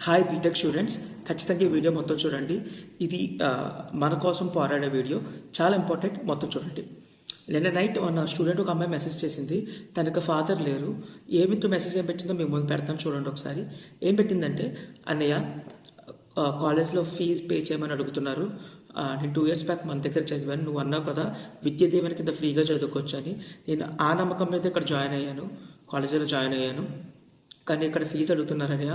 Hi BTech students, ఖచ్చితంగా ఈ video మొత్తం చూడండి. ఇది మన కోసం పోరాడే వీడియో, చాలా ఇంపార్టెంట్. మొత్తం చూడండి. నిన్న నైట్ మన స్టూడెంట్ ఒక అమ్మాయి మెసేజ్ చేసింది. తనకు ఫాదర్ లేరు. ఏమితో మెసేజ్ ఏం పెట్టిందో మేము ముందు పెడతాను, చూడండి ఒకసారి. ఏం పెట్టిందంటే, అన్నయ్య కాలేజ్లో ఫీజు పే చేయమని అడుగుతున్నారు. నేను 2 years బ్యాక్ మన దగ్గర చదివాను. నువ్వు అన్నావు కదా విద్య దీవెన కింద ఫ్రీగా చదువుకోవచ్చు అని. నేను ఆ నమ్మకం మీద ఇక్కడ జాయిన్ అయ్యాను, కాలేజీలో జాయిన్ అయ్యాను. కానీ ఇక్కడ ఫీజు అడుగుతున్నారని,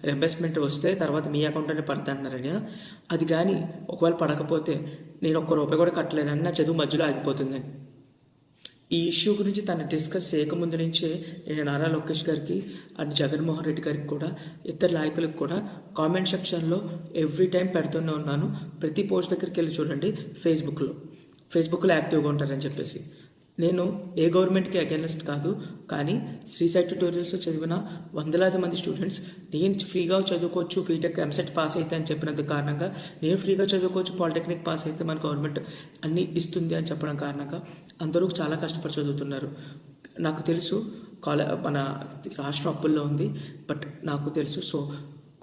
రింబర్స్మెంట్ వస్తే తర్వాత మీ అకౌంట్లోనే పడతా అంటున్నారని. అది కానీ ఒకవేళ పడకపోతే నేను ₹1 కూడా కట్టలేనని, నా చదువు మధ్యలో ఆగిపోతుందని. ఈ ఇష్యూ గురించి తను డిస్కస్ చేయకముందు నుంచే నేను నారా లోకేష్ గారికి అండ్ జగన్మోహన్ రెడ్డి గారికి కూడా, ఇతర నాయకులకు కూడా కామెంట్ సెక్షన్లో ఎవ్రీ టైం పెడుతూనే ఉన్నాను. ప్రతి పోస్ట్ దగ్గరికి వెళ్ళి చూడండి. ఫేస్బుక్లో యాక్టివ్గా ఉంటారని చెప్పేసి. నేను ఏ గవర్నమెంట్కి అగైనెస్ట్ కాదు, కానీ శ్రీ సాయి ట్యుటోరియల్స్లో చదివిన వందలాది మంది స్టూడెంట్స్ నేను ఫ్రీగా చదువుకోవచ్చు, బీటెక్ ఎంసెట్ పాస్ అయితే అని చెప్పినందుకు కారణంగా, నేను ఫ్రీగా చదువుకోవచ్చు, పాలిటెక్నిక్ పాస్ అయితే మన గవర్నమెంట్ అన్నీ ఇస్తుంది అని చెప్పడం కారణంగా అందరూ చాలా కష్టపడి చదువుతున్నారు. నాకు తెలుసు మన రాష్ట్రం అప్పుల్లో ఉంది, బట్ నాకు తెలుసు. సో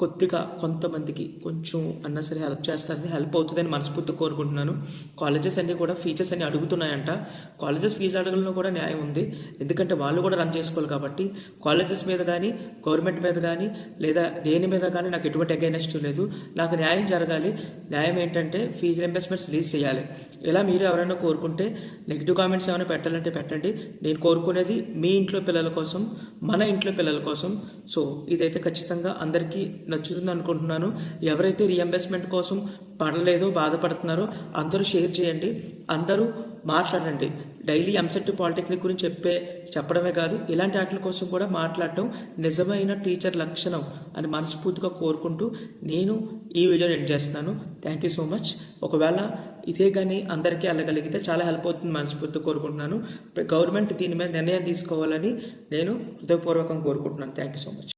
కొద్దిగా కొంతమందికి కొంచెం అన్నా సరే హెల్ప్ చేస్తారని, హెల్ప్ అవుతుందని మనస్ఫూర్తిగా కోరుకుంటున్నాను. కాలేజెస్ అన్నీ కూడా ఫీచర్స్ అన్నీ అడుగుతున్నాయంట. కాలేజెస్ ఫీజు అడగడంలో కూడా న్యాయం ఉంది, ఎందుకంటే వాళ్ళు కూడా రన్ చేసుకోవాలి కాబట్టి. కాలేజెస్ మీద కానీ, గవర్నమెంట్ మీద కానీ, లేదా దేని మీద కానీ నాకు ఎటువంటి అగైనెస్ట్ లేదు. నాకు న్యాయం జరగాలి. న్యాయం ఏంటంటే ఫీజు రింబర్స్మెంట్స్ రిలీజ్ చేయాలి. ఇలా మీరు ఎవరైనా కోరుకుంటే, నెగిటివ్ కామెంట్స్ ఏమైనా పెట్టాలంటే పెట్టండి. నేను కోరుకునేది మీ ఇంట్లో పిల్లల కోసం, మన ఇంట్లో పిల్లల కోసం. సో ఇదైతే ఖచ్చితంగా అందరికీ నచ్చుతుంది అనుకుంటున్నాను. ఎవరైతే రీఎంబర్స్మెంట్ కోసం పడలేదో, బాధపడుతున్నారో అందరూ షేర్ చేయండి, అందరూ మాట్లాడండి. డైలీ ఎంసెట్ పాలిటెక్నిక్ గురించి చెప్పడమే కాదు, ఇలాంటి వాటి కోసం కూడా మాట్లాడటం నిజమైన టీచర్ లక్షణం అని మనస్ఫూర్తిగా కోరుకుంటూ నేను ఈ వీడియోని ఎండ్ చేస్తున్నాను. Thank you so much. ఒకవేళ ఇదే కానీ అందరికీ వెళ్ళగలిగితే చాలా హెల్ప్ అవుతుంది మనస్ఫూర్తిగా కోరుకుంటున్నాను. గవర్నమెంట్ దీని మీద నిర్ణయం తీసుకోవాలని నేను హృదయపూర్వకంగా కోరుకుంటున్నాను. Thank you so much.